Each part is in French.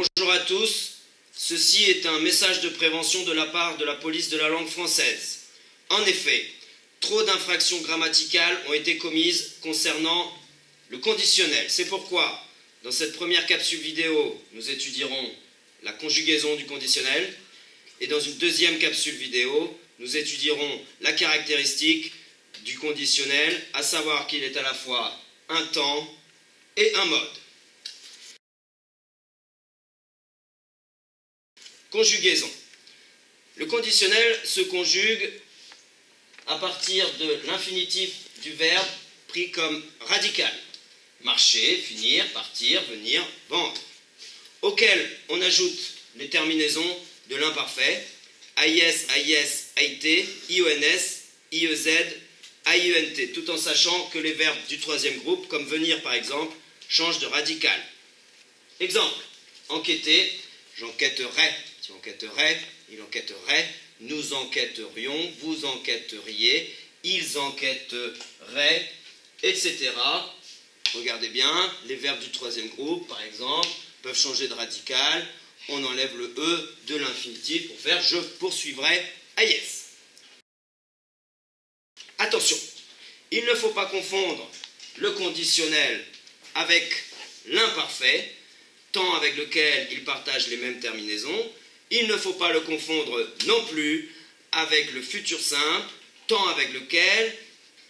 Bonjour à tous, ceci est un message de prévention de la part de la police de la langue française. En effet, trop d'infractions grammaticales ont été commises concernant le conditionnel. C'est pourquoi, dans cette première capsule vidéo, nous étudierons la conjugaison du conditionnel et dans une deuxième capsule vidéo, nous étudierons la caractéristique du conditionnel, à savoir qu'il est à la fois un temps et un mode. Conjugaison. Le conditionnel se conjugue à partir de l'infinitif du verbe pris comme radical. Marcher, finir, partir, venir, vendre. Auquel on ajoute les terminaisons de l'imparfait, AIS, AIS, AIT, IONS, IEZ, AIENT, tout en sachant que les verbes du troisième groupe, comme venir par exemple, changent de radical. Exemple, enquêter, j'enquêterai, tu enquêterais, il enquêterait, nous enquêterions, vous enquêteriez, ils enquêteraient, etc. Regardez bien, les verbes du troisième groupe, par exemple, peuvent changer de radical. On enlève le E de l'infinitif pour faire « je poursuivrai AIS ». Attention, il ne faut pas confondre le conditionnel avec l'imparfait, temps avec lequel il partage les mêmes terminaisons. Il ne faut pas le confondre non plus avec le futur simple, temps avec lequel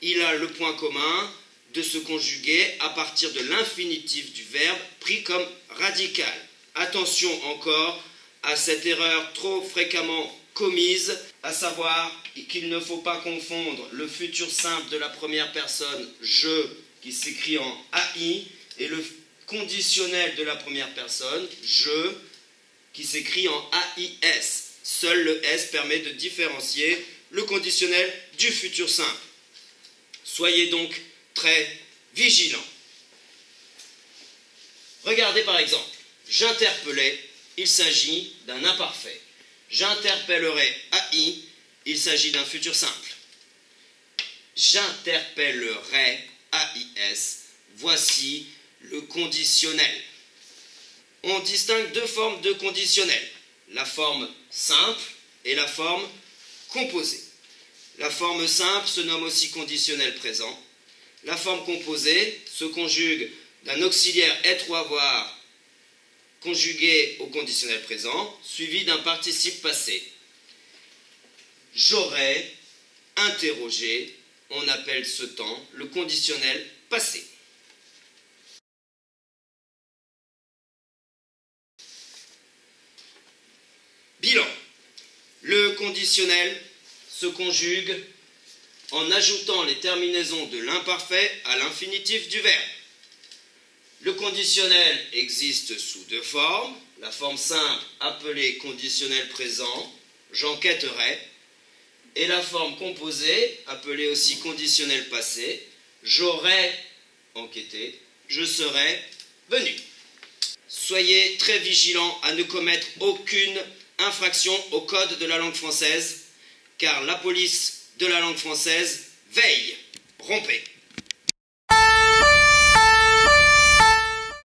il a le point commun de se conjuguer à partir de l'infinitif du verbe pris comme radical. Attention encore à cette erreur trop fréquemment commise, à savoir qu'il ne faut pas confondre le futur simple de la première personne « je » qui s'écrit en AI et le conditionnel de la première personne « je » qui s'écrit en AIS. Seul le S permet de différencier le conditionnel du futur simple. Soyez donc très vigilants. Regardez par exemple, j'interpellais, il s'agit d'un imparfait. J'interpellerai AI, il s'agit d'un futur simple. J'interpellerai AIS, voici le conditionnel. On distingue deux formes de conditionnel, la forme simple et la forme composée. La forme simple se nomme aussi conditionnel présent. La forme composée se conjugue d'un auxiliaire être ou avoir conjugué au conditionnel présent, suivi d'un participe passé. J'aurais interrogé, on appelle ce temps le conditionnel passé. Bilan. Le conditionnel se conjugue en ajoutant les terminaisons de l'imparfait à l'infinitif du verbe. Le conditionnel existe sous deux formes. La forme simple appelée conditionnel présent, j'enquêterai, et la forme composée appelée aussi conditionnel passé, j'aurais enquêté, je serais venu. Soyez très vigilants à ne commettre aucune infraction au code de la langue française, car la police de la langue française veille. Rompez.